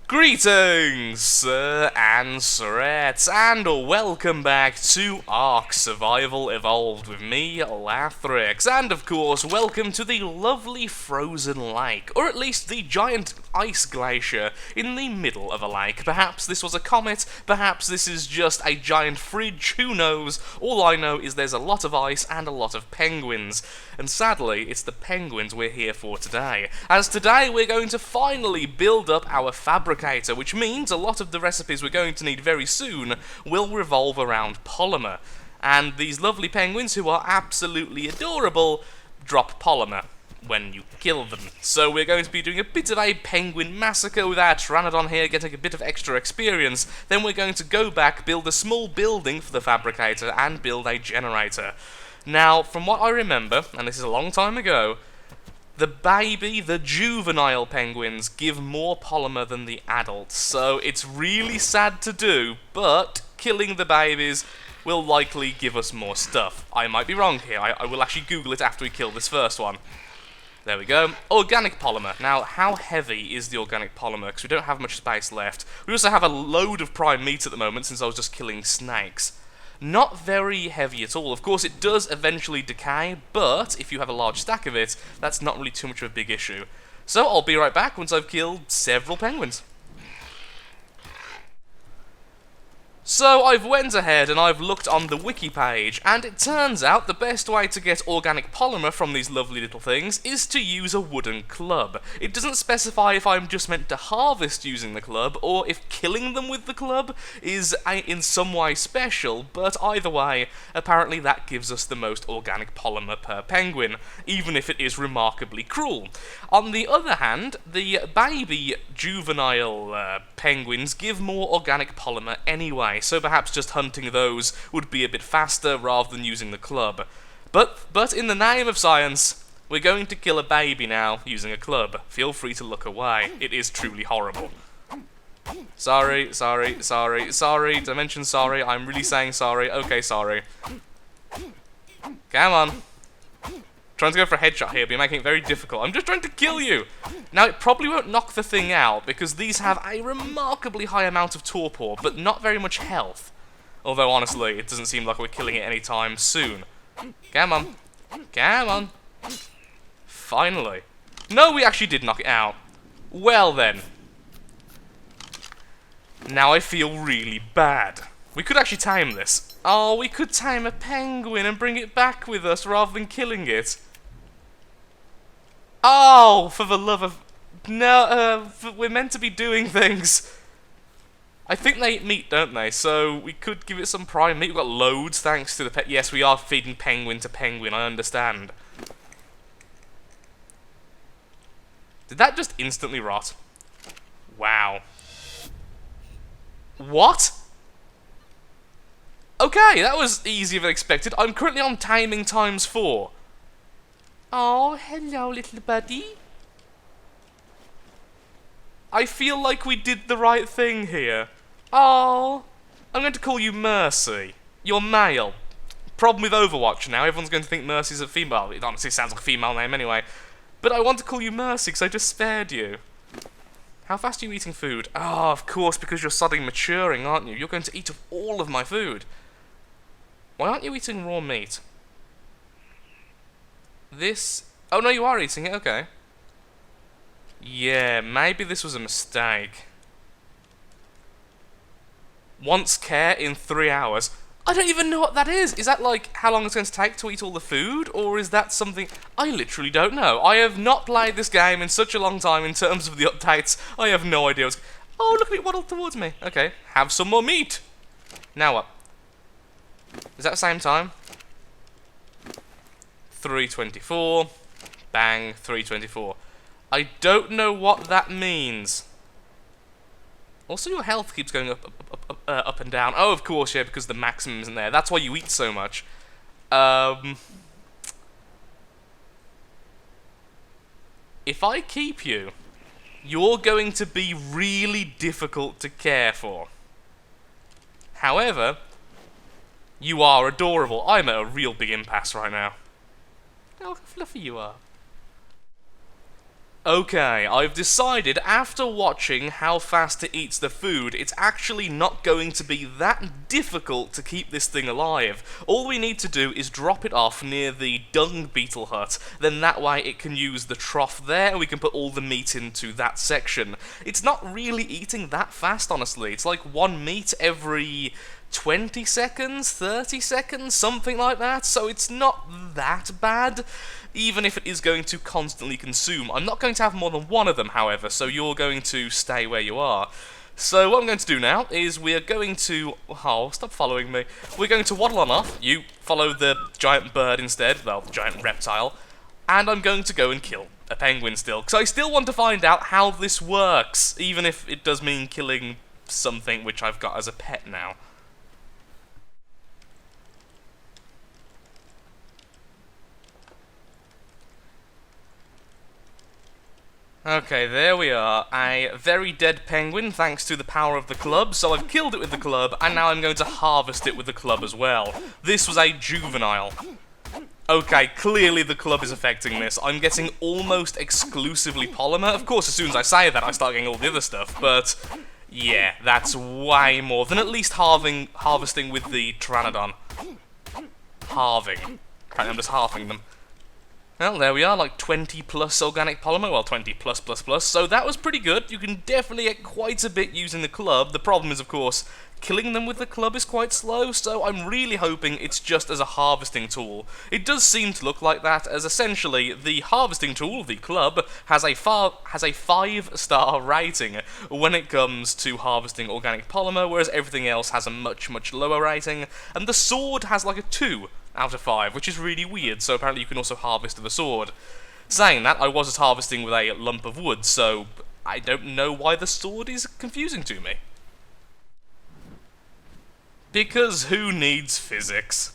Greetings, sir and sirettes, and welcome back to Ark Survival Evolved with me, Lathrix, and of course, welcome to the lovely frozen lake, or at least the giant ice glacier in the middle of a lake. Perhaps this was a comet, perhaps this is just a giant fridge, who knows? All I know is there's a lot of ice and a lot of penguins, and sadly, it's the penguins we're here for today, as today we're going to finally build up our Fabricator, which means a lot of the recipes we're going to need very soon will revolve around polymer. And these lovely penguins, who are absolutely adorable, drop polymer when you kill them. So we're going to be doing a bit of a penguin massacre with our Pteranodon here, getting a bit of extra experience. Then we're going to go back, build a small building for the Fabricator, and build a generator. Now, from what I remember, and this is a long time ago, the juvenile penguins give more polymer than the adults, so it's really sad to do, but killing the babies will likely give us more stuff. I might be wrong here, I will actually Google it after we kill this first one. There we go. Organic polymer. Now, how heavy is the organic polymer? Because we don't have much space left. We also have a load of prime meat at the moment, since I was just killing snakes. Not very heavy at all. Of course, it does eventually decay, but if you have a large stack of it, that's not really too much of a big issue. So I'll be right back once I've killed several penguins. So I've went ahead and I've looked on the wiki page, and it turns out the best way to get organic polymer from these lovely little things is to use a wooden club. It doesn't specify if I'm just meant to harvest using the club, or if killing them with the club is in some way special, but either way, apparently that gives us the most organic polymer per penguin, even if it is remarkably cruel. On the other hand, the baby juvenile penguins give more organic polymer anyway, so perhaps just hunting those would be a bit faster rather than using the club. But in the name of science, we're going to kill a baby now using a club. Feel free to look away. It is truly horrible. Sorry. Dimension sorry. I'm really saying sorry. Okay, sorry. Come on. Trying to go for a headshot here, but you're making it very difficult. I'm just trying to kill you! Now, it probably won't knock the thing out, because these have a remarkably high amount of torpor, but not very much health. Although, honestly, it doesn't seem like we're killing it anytime soon. Come on. Come on. Finally. No, we actually did knock it out. Well then. Now I feel really bad. We could actually tame this. Oh, we could tame a penguin and bring it back with us rather than killing it. Oh, for the love of... No, we're meant to be doing things. I think they eat meat, don't they? So we could give it some prime meat. We've got loads thanks to the pet. Yes, we are feeding penguin to penguin, I understand. Did that just instantly rot? Wow. What? Okay, that was easier than expected. I'm currently on taming ×4. Oh, hello, little buddy. I feel like we did the right thing here. Oh, I'm going to call you Mercy. You're male. Problem with Overwatch now, everyone's going to think Mercy's a female. It honestly sounds like a female name anyway. But I want to call you Mercy because I just spared you. How fast are you eating food? Oh, of course, because you're suddenly maturing, aren't you? You're going to eat up all of my food. Why aren't you eating raw meat? This... Oh, no, you are eating it, okay. Yeah, maybe this was a mistake. Once care in 3 hours. I don't even know what that is. Is that like how long it's going to take to eat all the food? Or is that something... I literally don't know. I have not played this game in such a long time in terms of the updates. I have no idea what's... Oh, look at it waddle towards me. Okay, have some more meat. Now what? Is that the same time? 3:24. Bang, 3:24. I don't know what that means. Also, your health keeps going up and down. Oh, of course, yeah, because the maximum isn't there. That's why you eat so much. If I keep you, you're going to be really difficult to care for. However, you are adorable. I'm at a real big impasse right now. Oh, how fluffy you are. Okay, I've decided after watching how fast it eats the food, it's actually not going to be that difficult to keep this thing alive. All we need to do is drop it off near the dung beetle hut, then that way it can use the trough there and we can put all the meat into that section. It's not really eating that fast, honestly. It's like one meat every 20 seconds, 30 seconds, something like that, so it's not that bad, even if it is going to constantly consume. I'm not going to have more than one of them, however, so you're going to stay where you are. So what I'm going to do now is we are going to... Oh, stop following me. We're going to waddle on off. You follow the giant bird instead, well, the giant reptile, and I'm going to go and kill a penguin still, because I still want to find out how this works, even if it does mean killing something which I've got as a pet now. Okay, there we are. A very dead penguin, thanks to the power of the club. So I've killed it with the club, and now I'm going to harvest it with the club as well. This was a juvenile. Okay, clearly the club is affecting this. I'm getting almost exclusively polymer. Of course, as soon as I say that, I start getting all the other stuff, but... yeah, that's way more than at least harvesting with the Pteranodon. Halving. Apparently I'm just halving them. Well, there we are, like 20 plus organic polymer, well, 20 plus, so that was pretty good. You can definitely get quite a bit using the club. The problem is, of course, killing them with the club is quite slow, so I'm really hoping it's just as a harvesting tool. It does seem to look like that, as essentially the harvesting tool, the club, has a 5-star rating when it comes to harvesting organic polymer, whereas everything else has a much, much lower rating, and the sword has like a 2 out of 5, which is really weird, so apparently you can also harvest with a sword. Saying that, I was just harvesting with a lump of wood, so I don't know why the sword is confusing to me. Because who needs physics?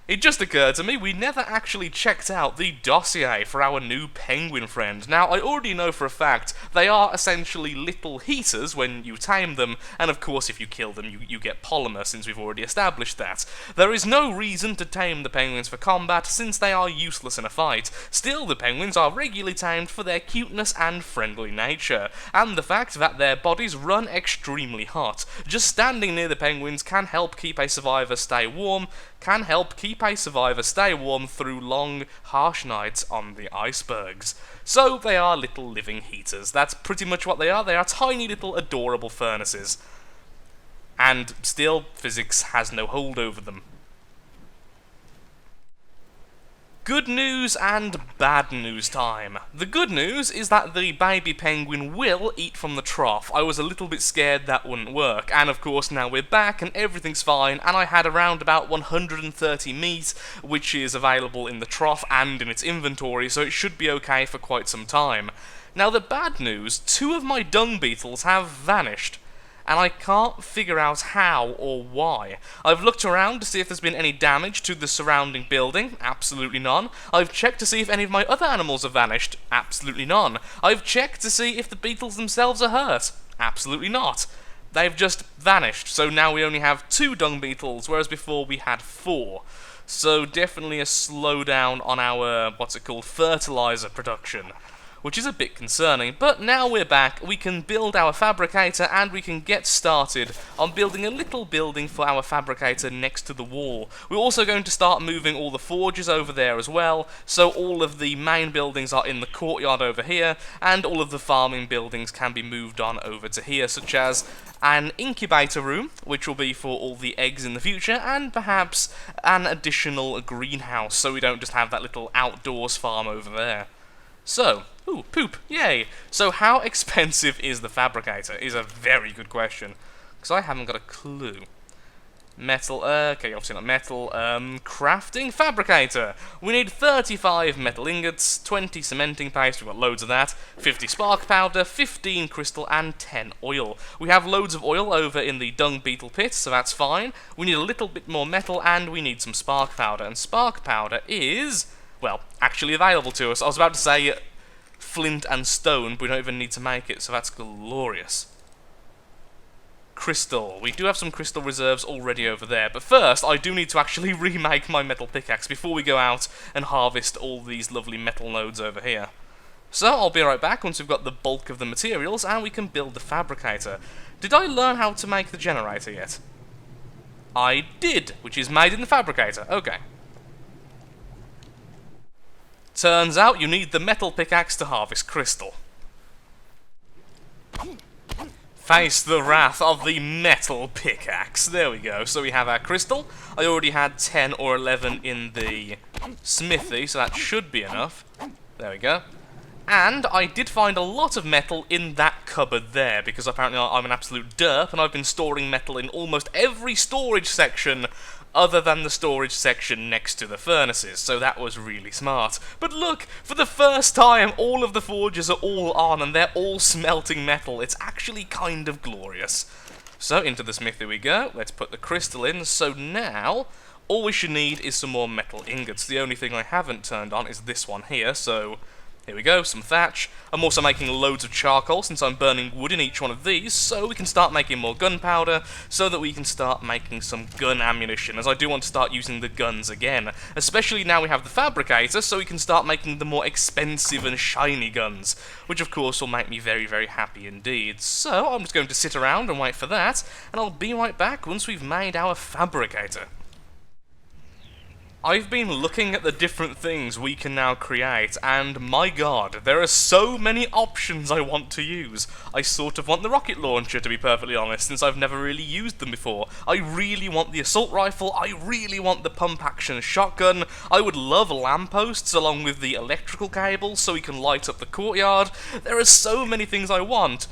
It just occurred to me we never actually checked out the dossier for our new penguin friend. Now, I already know for a fact they are essentially little heaters when you tame them, and of course if you kill them you get polymer, since we've already established that. There is no reason to tame the penguins for combat, since they are useless in a fight. Still, the penguins are regularly tamed for their cuteness and friendly nature, and the fact that their bodies run extremely hot. Just standing near the penguins can help keep a survivor stay warm, through long, harsh nights on the icebergs. So they are little living heaters. That's pretty much what they are. They are tiny little adorable furnaces. And still, physics has no hold over them. Good news and bad news time. The good news is that the baby penguin will eat from the trough. I was a little bit scared that wouldn't work, and of course now we're back and everything's fine, and I had around about 130 meat, which is available in the trough and in its inventory, so it should be okay for quite some time. Now the bad news, 2 of my dung beetles have vanished, and I can't figure out how or why. I've looked around to see if there's been any damage to the surrounding building, absolutely none. I've checked to see if any of my other animals have vanished, absolutely none. I've checked to see if the beetles themselves are hurt, absolutely not. They've just vanished, so now we only have 2 dung beetles, whereas before we had 4. So definitely a slowdown on our, fertilizer production, which is a bit concerning, but now we're back, we can build our fabricator and we can get started on building a little building for our fabricator next to the wall. We're also going to start moving all the forges over there as well, so all of the main buildings are in the courtyard over here, and all of the farming buildings can be moved on over to here, such as an incubator room, which will be for all the eggs in the future, and perhaps an additional greenhouse, so we don't just have that little outdoors farm over there. So, ooh, poop, yay! So how expensive is the fabricator is a very good question, because I haven't got a clue. Metal, okay, obviously not metal, crafting fabricator. We need 35 metal ingots, 20 cementing paste, we've got loads of that, 50 spark powder, 15 crystal, and 10 oil. We have loads of oil over in the dung beetle pit, so that's fine. We need a little bit more metal, and we need some spark powder, and spark powder is, well, actually available to us. I was about to say flint and stone, but we don't even need to make it, so that's glorious. crystal. We do have some crystal reserves already over there, but first I do need to actually remake my metal pickaxe before we go out and harvest all these lovely metal nodes over here. So I'll be right back once we've got the bulk of the materials and we can build the fabricator. Did I learn how to make the generator yet? I did, which is made in the fabricator. Okay. Turns out you need the metal pickaxe to harvest crystal. Face the wrath of the metal pickaxe. There we go. So we have our crystal. I already had 10 or 11 in the smithy, so that should be enough. There we go. And I did find a lot of metal in that cupboard there, because apparently I'm an absolute derp, and I've been storing metal in almost every storage section other than the storage section next to the furnaces, so that was really smart. But look, for the first time, all of the forges are all on, and they're all smelting metal. It's actually kind of glorious. So, into the smithy we go. Let's put the crystal in. So now, all we should need is some more metal ingots. The only thing I haven't turned on is this one here, so here we go, some thatch. I'm also making loads of charcoal since I'm burning wood in each one of these, so we can start making more gunpowder, so that we can start making some gun ammunition, as I do want to start using the guns again. Especially now we have the fabricator, so we can start making the more expensive and shiny guns, which of course will make me very, very happy indeed. So I'm just going to sit around and wait for that, and I'll be right back once we've made our fabricator. I've been looking at the different things we can now create, and my god, there are so many options I want to use. I sort of want the rocket launcher, to be perfectly honest, since I've never really used them before. I really want the assault rifle, I really want the pump-action shotgun, I would love lampposts along with the electrical cables so we can light up the courtyard. There are so many things I want.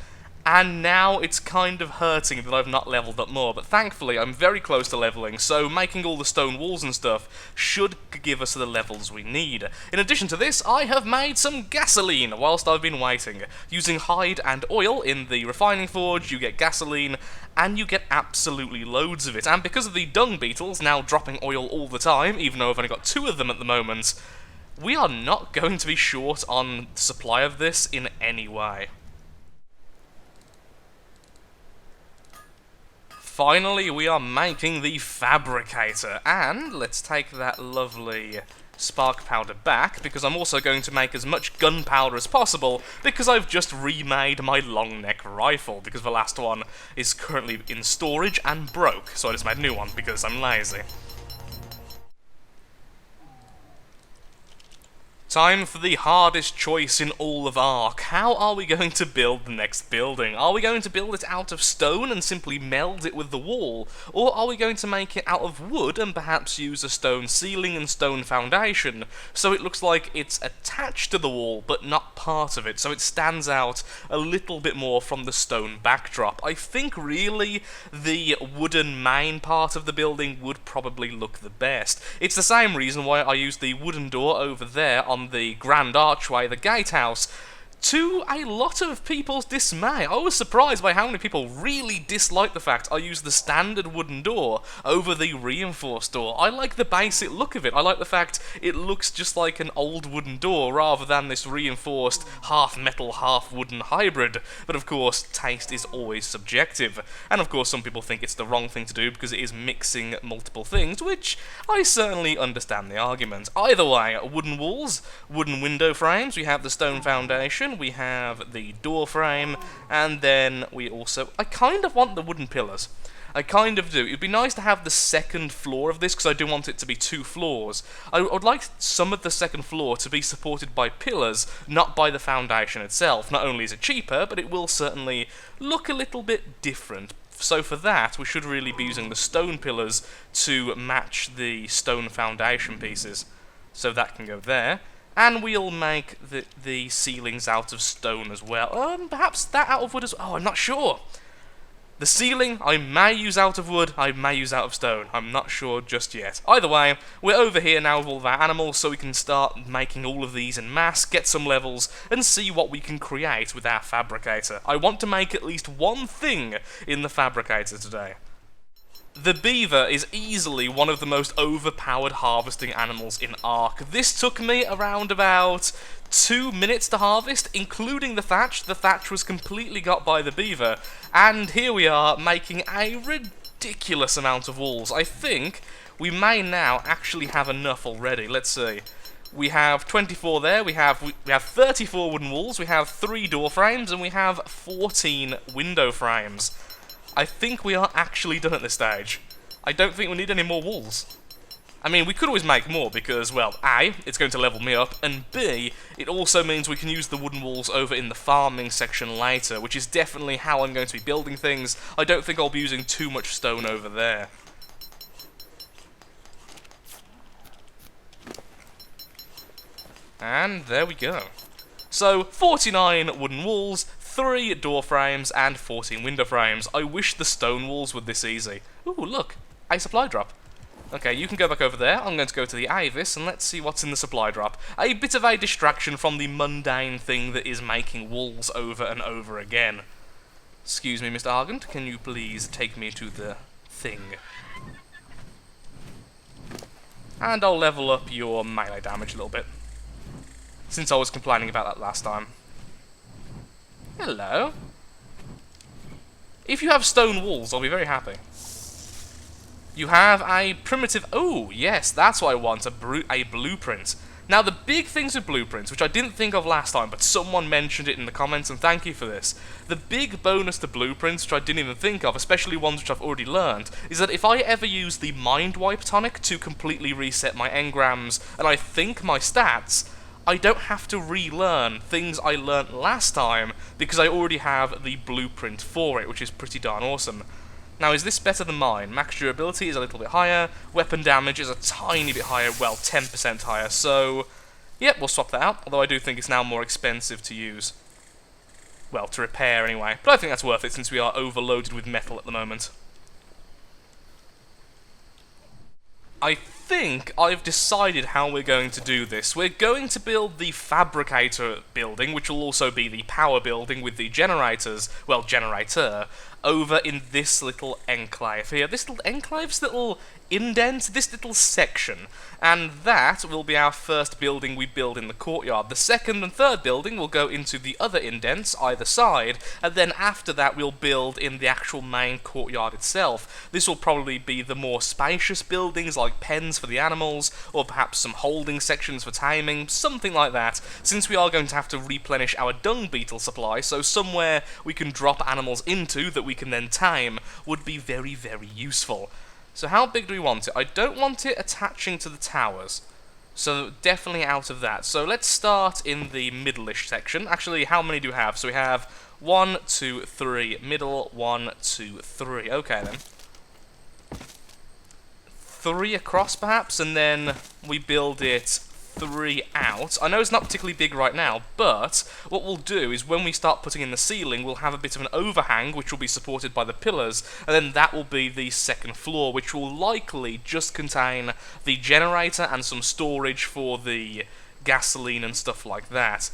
And now it's kind of hurting that I've not leveled up more, but thankfully I'm very close to leveling, so making all the stone walls and stuff should give us the levels we need. In addition to this, I have made some gasoline whilst I've been waiting. Using hide and oil in the refining forge, you get gasoline, and you get absolutely loads of it. And because of the dung beetles now dropping oil all the time, even though I've only got 2 of them at the moment, we are not going to be short on supply of this in any way. Finally, we are making the fabricator, and let's take that lovely spark powder back, because I'm also going to make as much gunpowder as possible, because I've just remade my long neck rifle, because the last one is currently in storage and broke, so I just made a new one, because I'm lazy. Time for the hardest choice in all of Ark. How are we going to build the next building? Are we going to build it out of stone and simply meld it with the wall? Or are we going to make it out of wood and perhaps use a stone ceiling and stone foundation, so it looks like it's attached to the wall but not part of it, so it stands out a little bit more from the stone backdrop? I think really the wooden main part of the building would probably look the best. It's the same reason why I used the wooden door over there on the grand archway, the gatehouse, to a lot of people's dismay. I was surprised by how many people really dislike the fact I used the standard wooden door over the reinforced door. I like the basic look of it. I like the fact it looks just like an old wooden door rather than this reinforced half metal, half wooden hybrid. But of course, taste is always subjective. And of course, some people think it's the wrong thing to do because it is mixing multiple things, which I certainly understand the argument. Either way, wooden walls, wooden window frames, we have the stone foundation, we have the door frame, and then we also... I kind of want the wooden pillars. I kind of do. It'd be nice to have the second floor of this, because I do want it to be 2 floors. I would like some of the second floor to be supported by pillars, not by the foundation itself. Not only is it cheaper, but it will certainly look a little bit different. So for that, we should really be using the stone pillars to match the stone foundation pieces. So that can go there. And we'll make the ceilings out of stone as well. Perhaps that out of wood as well. Oh, I'm not sure. The ceiling, I may use out of wood, I may use out of stone. I'm not sure just yet. Either way, we're over here now with all of our animals, so we can start making all of these en masse, get some levels, and see what we can create with our fabricator. I want to make at least one thing in the fabricator today. The beaver is easily one of the most overpowered harvesting animals in Ark. This took me around about 2 minutes to harvest, including the thatch. The thatch was completely got by the beaver, and here we are making a ridiculous amount of walls. I think we may now actually have enough already. Let's see. We have 24 there, we have 34 wooden walls, we have 3 door frames, and we have 14 window frames. I think we are actually done at this stage. I don't think we need any more walls. I mean, we could always make more because, well, A, it's going to level me up, and B, it also means we can use the wooden walls over in the farming section later, which is definitely how I'm going to be building things. I don't think I'll be using too much stone over there. And there we go. So, 49 wooden walls, 3 door frames, and 14 window frames. I wish the stone walls were this easy. Ooh, look, a supply drop. Okay, you can go back over there. I'm going to go to the Avis, and let's see what's in the supply drop. A bit of a distraction from the mundane thing that is making walls over and over again. Excuse me, Mr. Argent, can you please take me to the thing? And I'll level up your melee damage a little bit, since I was complaining about that last time. Hello. If you have stone walls, I'll be very happy. You have a primitive... Oh, yes, that's what I want, a blueprint. Now, the big things with blueprints, which I didn't think of last time, but someone mentioned it in the comments, and thank you for this. The big bonus to blueprints, which I didn't even think of, especially ones which I've already learned, is that if I ever use the Mind Wipe tonic to completely reset my engrams, and I think my stats, I don't have to relearn things I learnt last time, because I already have the blueprint for it, which is pretty darn awesome. Now, is this better than mine? Max durability is a little bit higher, weapon damage is a tiny bit higher, well, 10% higher, so... Yep, we'll swap that out, although I do think it's now more expensive to use. Well, to repair anyway, but I think that's worth it since we are overloaded with metal at the moment. I think I've decided how we're going to do this. We're going to build the Fabricator building, which will also be the power building with the generators, well, generator, over in this little enclave here. This little enclave, this little indent, this little section. And that will be our first building we build in the courtyard. The second and third building will go into the other indents either side, and then after that we'll build in the actual main courtyard itself. This will probably be the more spacious buildings like pens for the animals, or perhaps some holding sections for taming, something like that, since we are going to have to replenish our dung beetle supply, so somewhere we can drop animals into that we can then tame would be very, very useful. So how big do we want it? I don't want it attaching to the towers, so definitely out of that. So let's start in the middle-ish section. Actually, how many do we have? So we have 1, 2, 3, middle, 1, 2, 3. Okay then. 3 across perhaps, and then we build it 3 out. I know it's not particularly big right now, but what we'll do is when we start putting in the ceiling, we'll have a bit of an overhang, which will be supported by the pillars, and then that will be the second floor, which will likely just contain the generator and some storage for the gasoline and stuff like that.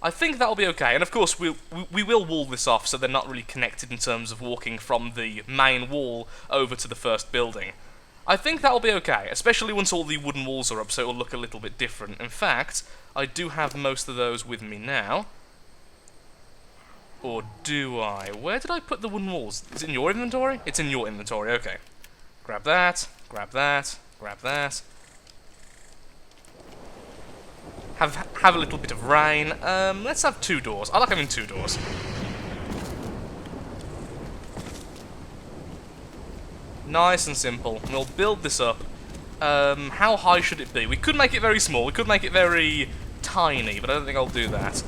I think that'll be okay, and of course we will wall this off so they're not really connected in terms of walking from the main wall over to the first building. I think that'll be okay, especially once all the wooden walls are up, so it'll look a little bit different. In fact, I do have most of those with me now. Or do I? Where did I put the wooden walls? Is it in your inventory? It's in your inventory, okay. Grab that, grab that, grab that. Have a little bit of rain. Let's have 2 doors. I like having 2 doors. Nice and simple. We'll build this up. How high should it be? We could make it very small. We could make it very tiny, but I don't think I'll do that.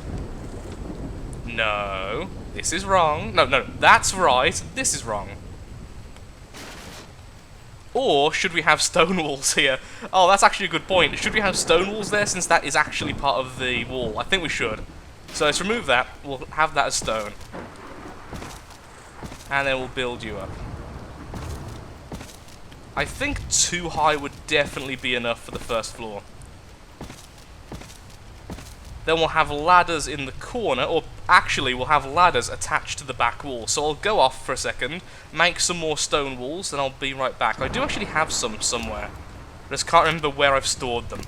No. This is wrong. No, that's right. This is wrong. Or should we have stone walls here? Oh, that's actually a good point. Should we have stone walls there since that is actually part of the wall? I think we should. So let's remove that. We'll have that as stone. And then we'll build you up. I think 2 high would definitely be enough for the first floor. Then we'll have ladders in the corner, or actually will have ladders attached to the back wall. So I'll go off for a second, make some more stone walls, and I'll be right back. I do actually have some somewhere. I just can't remember where I've stored them.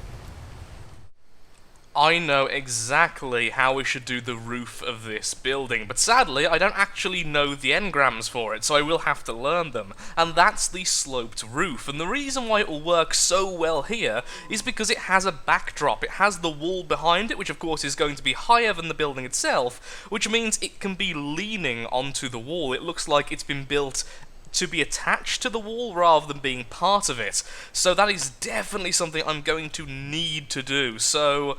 I know exactly how we should do the roof of this building, but sadly I don't actually know the engrams for it, so I will have to learn them. And that's the sloped roof, and the reason why it will work so well here is because it has a backdrop. It has the wall behind it, which of course is going to be higher than the building itself, which means it can be leaning onto the wall. It looks like it's been built to be attached to the wall rather than being part of it. So that is definitely something I'm going to need to do. So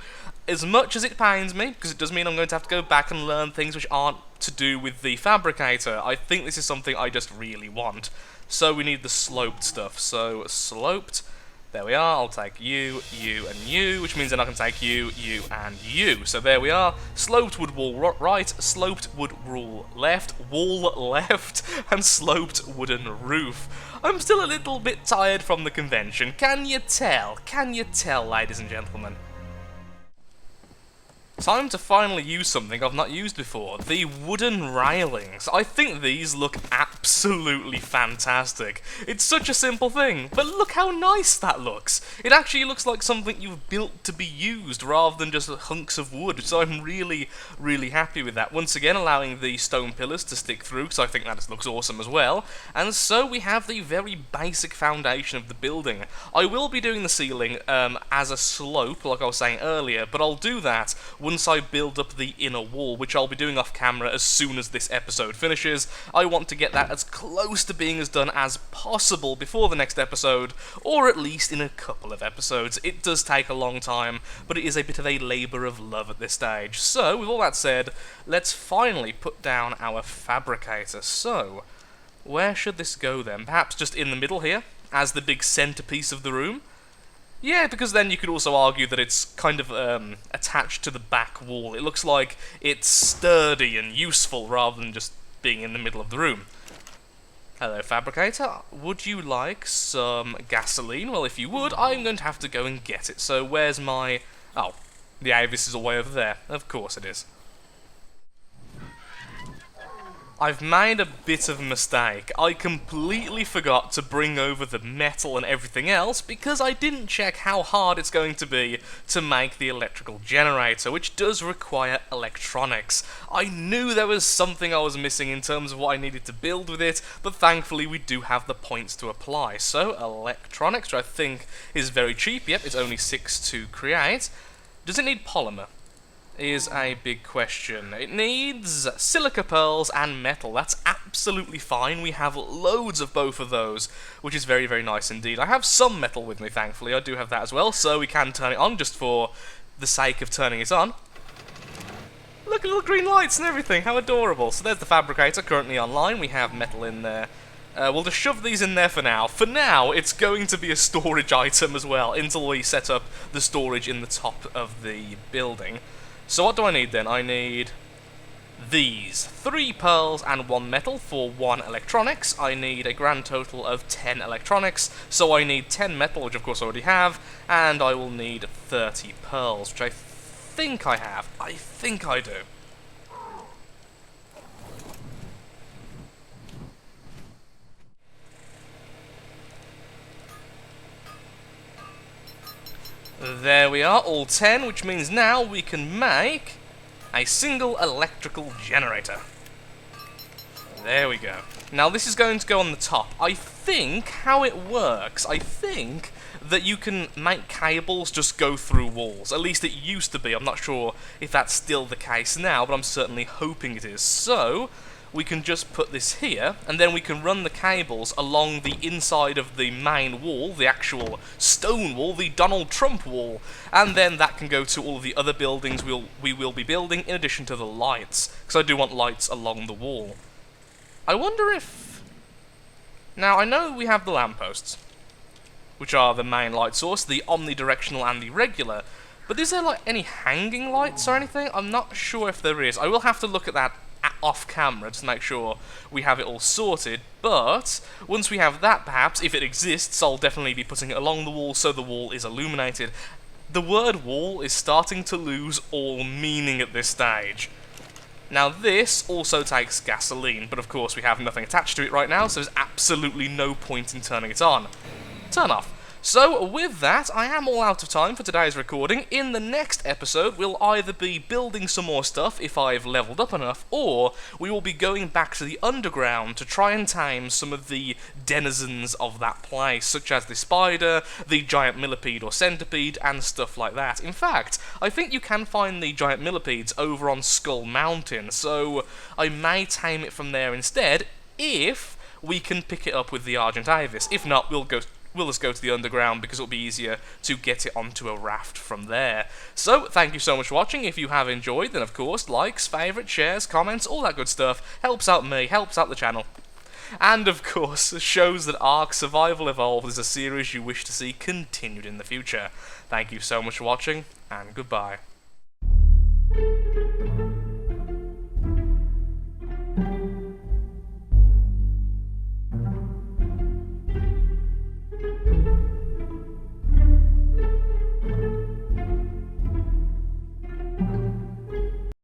as much as it pains me, because it does mean I'm going to have to go back and learn things which aren't to do with the Fabricator, I think this is something I just really want. So we need the sloped stuff. So sloped, there we are. I'll take you, you, and you, which means then I can take you, you, and you. So there we are. Sloped wood wall right, sloped wood wall left, and sloped wooden roof. I'm still a little bit tired from the convention. Can you tell? Can you tell, ladies and gentlemen? Time to finally use something I've not used before, the wooden railings. I think these look absolutely fantastic. It's such a simple thing, but look how nice that looks. It actually looks like something you've built to be used rather than just hunks of wood, so I'm really, really happy with that. Once again, allowing the stone pillars to stick through, because I think that just looks awesome as well. And so we have the very basic foundation of the building. I will be doing the ceiling as a slope, like I was saying earlier, but I'll do that once I build up the inner wall, which I'll be doing off camera as soon as this episode finishes. I want to get that as close to being as done as possible before the next episode, or at least in a couple of episodes. It does take a long time, but it is a bit of a labour of love at this stage. So, with all that said, let's finally put down our Fabricator. So, where should this go then? Perhaps just in the middle here, as the big centrepiece of the room? Yeah, because then you could also argue that it's kind of attached to the back wall. It looks like it's sturdy and useful rather than just being in the middle of the room. Hello, Fabricator. Would you like some gasoline? Well, if you would, I'm going to have to go and get it. So where's my... Oh, the Avis is all the way over there. Of course it is. I've made a bit of a mistake. I completely forgot to bring over the metal and everything else because I didn't check how hard it's going to be to make the electrical generator, which does require electronics. I knew there was something I was missing in terms of what I needed to build with it, but thankfully we do have the points to apply. So, electronics, which I think is very cheap. Yep, it's only 6 to create. Does it need polymer? Is a big question. It needs silica pearls and metal. That's absolutely fine. We have loads of both of those, which is very, very nice indeed. I have some metal with me, thankfully. I do have that as well, so we can turn it on just for the sake of turning it on. Look at little green lights and everything. How adorable. So there's the Fabricator currently online. We have metal in there. We'll just shove these in there for now. For now, it's going to be a storage item as well, until we set up the storage in the top of the building. So what do I need then? I need these. 3 pearls and 1 metal for 1 electronics. I need a grand total of 10 electronics, so I need 10 metal, which of course I already have, and I will need 30 pearls, which I think I have. I think I do. There we are, all 10, which means now we can make a single electrical generator. There we go. Now this is going to go on the top. I think how it works, I think that you can make cables just go through walls. At least it used to be. I'm not sure if that's still the case now, but I'm certainly hoping it is. So we can just put this here, and then we can run the cables along the inside of the main wall, the actual stone wall, the Donald Trump wall, and then that can go to all of the other buildings we will be building, in addition to the lights, because I do want lights along the wall. I wonder if... Now, I know we have the lampposts, which are the main light source, the omnidirectional and the regular, but is there, like, any hanging lights or anything? I'm not sure if there is. I will have to look at that off camera to make sure we have it all sorted, but once we have that, perhaps, if it exists, I'll definitely be putting it along the wall so the wall is illuminated. The word wall is starting to lose all meaning at this stage. Now this also takes gasoline, but of course we have nothing attached to it right now, so there's absolutely no point in turning it on. Turn off. So with that, I am all out of time for today's recording. In the next episode, we'll either be building some more stuff if I've leveled up enough, or we will be going back to the underground to try and tame some of the denizens of that place, such as the spider, the giant millipede or centipede, and stuff like that. In fact, I think you can find the giant millipedes over on Skull Mountain, so I may tame it from there instead, if we can pick it up with the Argent Avis. If not, we'll just go to the underground because it'll be easier to get it onto a raft from there. So, thank you so much for watching. If you have enjoyed, then of course, likes, favourites, shares, comments, all that good stuff helps out me, helps out the channel. And of course, shows that Ark Survival Evolved is a series you wish to see continued in the future. Thank you so much for watching, and goodbye.